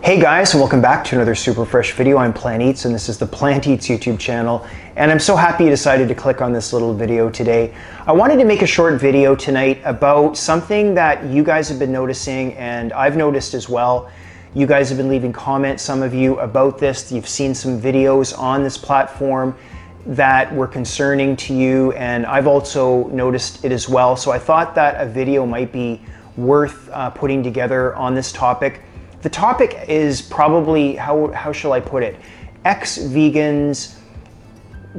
Hey guys, and welcome back to another super fresh video. I'm Plant Eats, and this is the Plant Eats YouTube channel. And I'm so happy you decided to click on this little video today. I wanted to make a short video tonight about something that you guys have been noticing, and I've noticed as well. You guys have been leaving comments, some of you, about this. You've seen some videos on this platform that were concerning to you, and I've also noticed it as well. So I thought that a video might be worth putting together on this topic. The topic is probably, how shall I put it, ex-vegans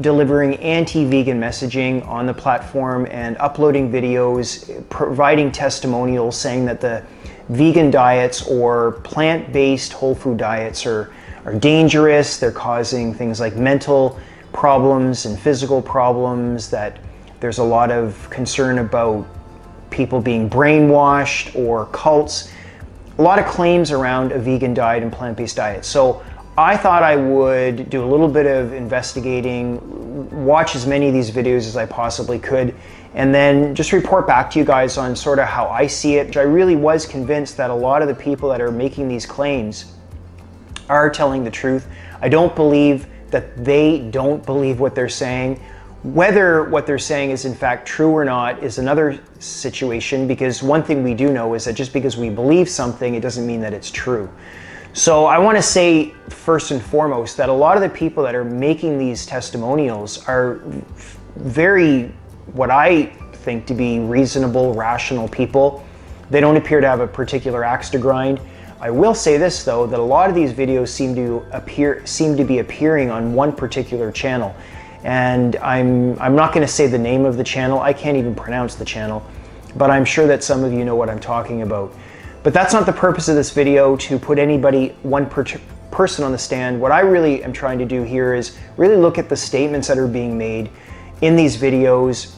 delivering anti-vegan messaging on the platform and uploading videos, providing testimonials saying that the vegan diets or plant-based whole food diets are dangerous. They're causing things like mental problems and physical problems, that there's a lot of concern about people being brainwashed or cults. A lot of claims around a vegan diet and plant-based diet. So I thought I would do a little bit of investigating, watch as many of these videos as I possibly could, and then just report back to you guys on sort of how I see it. I really was convinced that a lot of the people that are making these claims are telling the truth. I don't believe that they don't believe what they're saying. Whether what they're saying is in fact true or not is another situation, because one thing we do know is that just because we believe something, it doesn't mean that it's true. So I want to say first and foremost that a lot of the people that are making these testimonials are very, what I think to be reasonable, rational people. They don't appear to have a particular axe to grind. I will say this though, that a lot of these videos seem to be appearing on one particular channel. And I'm not going to say the name of the channel. I can't even pronounce the channel, but I'm sure that some of you know what I'm talking about. But that's not the purpose of this video, to put one person on the stand. What I really am trying to do here is really look at the statements that are being made in these videos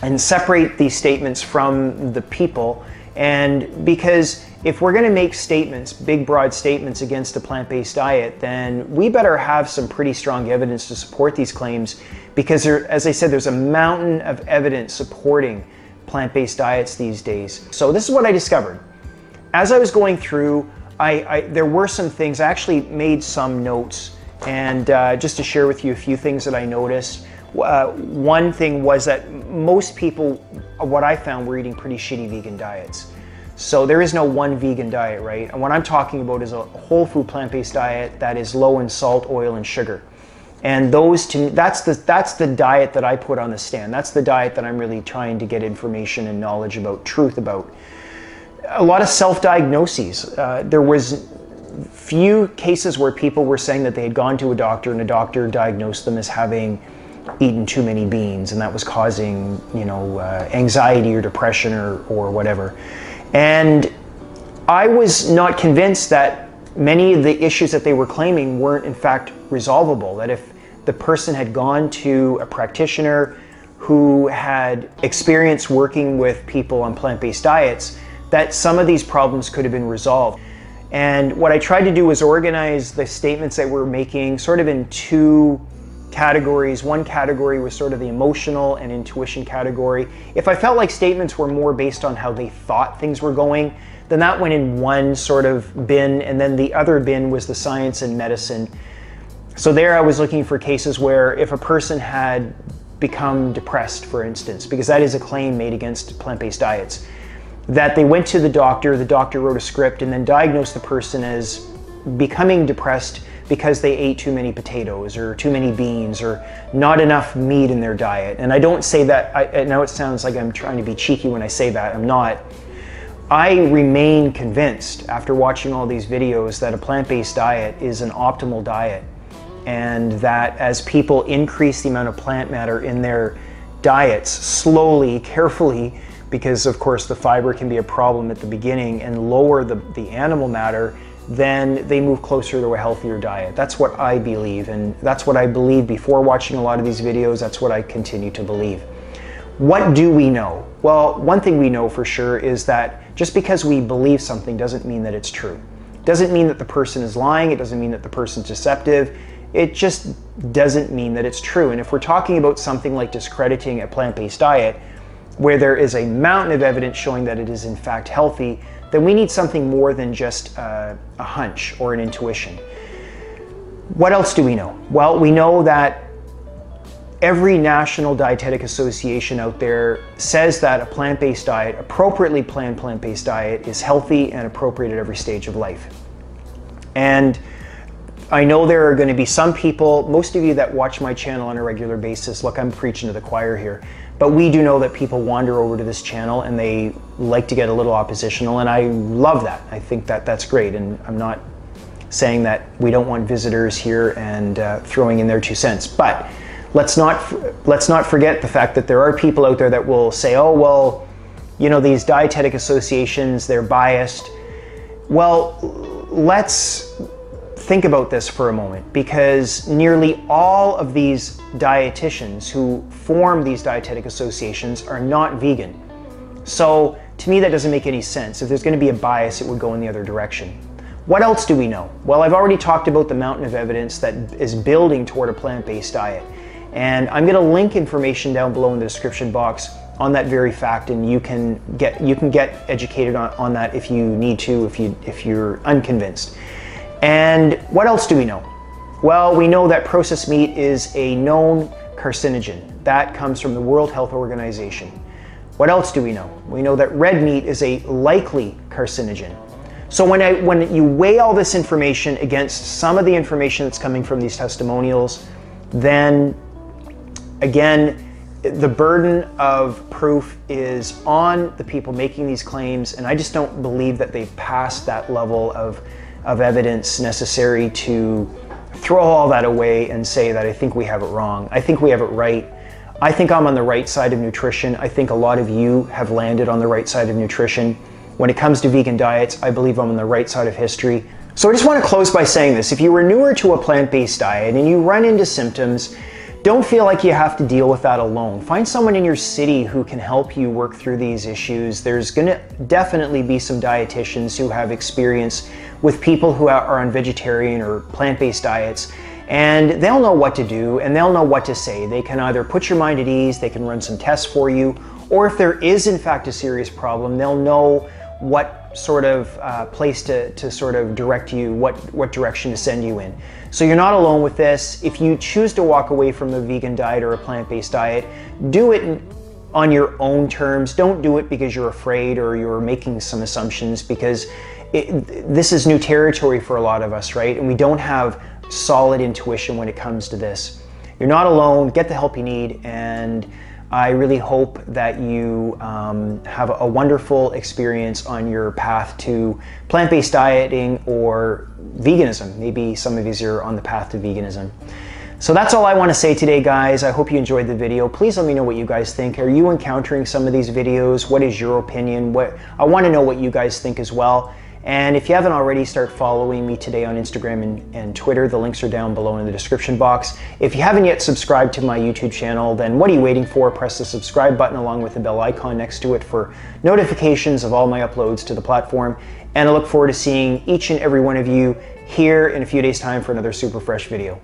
and separate these statements from the people. And because if we're going to make statements, big broad statements against a plant-based diet, then we better have some pretty strong evidence to support these claims, because as I said, there's a mountain of evidence supporting plant-based diets these days. So this is what I discovered. As I was going through, there were some things. I actually made some notes, and just to share with you a few things that I noticed. One thing was that most people, what I found, were eating pretty shitty vegan diets. So there is no one vegan diet, right? And what I'm talking about is a whole food plant-based diet that is low in salt, oil, and sugar. And those, to me, that's the diet that I put on the stand. That's the diet that I'm really trying to get information and knowledge about, truth about. A lot of self-diagnoses. There was few cases where people were saying that they had gone to a doctor and a doctor diagnosed them as having eaten too many beans, and that was causing, anxiety or depression or whatever. And I was not convinced that many of the issues that they were claiming weren't in fact resolvable. That if the person had gone to a practitioner who had experience working with people on plant-based diets, that some of these problems could have been resolved. And what I tried to do was organize the statements that we're making sort of in two categories. One category was sort of the emotional and intuition category. If I felt like statements were more based on how they thought things were going, then that went in one sort of bin, and then the other bin was the science and medicine. So there I was looking for cases where if a person had become depressed, for instance, because that is a claim made against plant-based diets, that they went to the doctor wrote a script and then diagnosed the person as becoming depressed because they ate too many potatoes or too many beans or not enough meat in their diet. And I don't say that, I know it sounds like I'm trying to be cheeky when I say that, I'm not. I remain convinced after watching all these videos that a plant-based diet is an optimal diet, and that as people increase the amount of plant matter in their diets slowly, carefully, because of course the fiber can be a problem at the beginning, and lower the animal matter, then they move closer to a healthier diet. That's what I believe, and that's what I believed before watching a lot of these videos. That's what I continue to believe. What do we know? Well, one thing we know for sure is that just because we believe something doesn't mean that it's true. It doesn't mean that the person is lying. It doesn't mean that the person's deceptive. It just doesn't mean that it's true. And if we're talking about something like discrediting a plant-based diet, where there is a mountain of evidence showing that it is in fact healthy, then we need something more than just a hunch or an intuition. What else do we know? Well, we know that every national dietetic association out there says that a plant-based diet, appropriately planned plant-based diet, is healthy and appropriate at every stage of life. And I know there are going to be some people, most of you that watch my channel on a regular basis, look, I'm preaching to the choir here, but we do know that people wander over to this channel and they like to get a little oppositional, and I love that. I think that that's great, and I'm not saying that we don't want visitors here and throwing in their 2 cents, but let's not forget the fact that there are people out there that will say, oh, well, you know, these dietetic associations, they're biased. Well, let's think about this for a moment, because nearly all of these dietitians who form these dietetic associations are not vegan. So to me, that doesn't make any sense. If there's going to be a bias, it would go in the other direction. What else do we know? Well, I've already talked about the mountain of evidence that is building toward a plant-based diet. And I'm going to link information down below in the description box on that very fact, and you can get educated on that if you need to, if you're unconvinced. And what else do we know? Well, we know that processed meat is a known carcinogen. That comes from the World Health Organization. What else do we know? We know that red meat is a likely carcinogen. So when you weigh all this information against some of the information that's coming from these testimonials, then again, the burden of proof is on the people making these claims, and I just don't believe that they've passed that level of evidence necessary to throw all that away and say that I think we have it wrong. I think we have it right. I think I'm on the right side of nutrition. I think a lot of you have landed on the right side of nutrition. When it comes to vegan diets, I believe I'm on the right side of history. So I just want to close by saying this. If you were newer to a plant-based diet and you run into symptoms, don't feel like you have to deal with that alone. Find someone in your city who can help you work through these issues. There's going to definitely be some dietitians who have experience with people who are on vegetarian or plant-based diets, and they'll know what to do and they'll know what to say. They can either put your mind at ease, they can run some tests for you, or if there is in fact a serious problem, they'll know what sort of place to sort of direct you, what direction to send you in. So you're not alone with this. If you choose to walk away from a vegan diet or a plant-based diet, do it on your own terms. Don't do it because you're afraid or you're making some assumptions, because this is new territory for a lot of us, right? And we don't have solid intuition when it comes to this. You're not alone. Get the help you need, and I really hope that you have a wonderful experience on your path to plant-based dieting or veganism. Maybe some of you are on the path to veganism. So that's all I want to say today, guys. I hope you enjoyed the video. Please let me know what you guys think. Are you encountering some of these videos? What is your opinion? I want to know what you guys think as well. And if you haven't already, start following me today on Instagram and Twitter. The links are down below in the description box. If you haven't yet subscribed to my YouTube channel, then what are you waiting for? Press the subscribe button along with the bell icon next to it for notifications of all my uploads to the platform. And I look forward to seeing each and every one of you here in a few days' time for another super fresh video.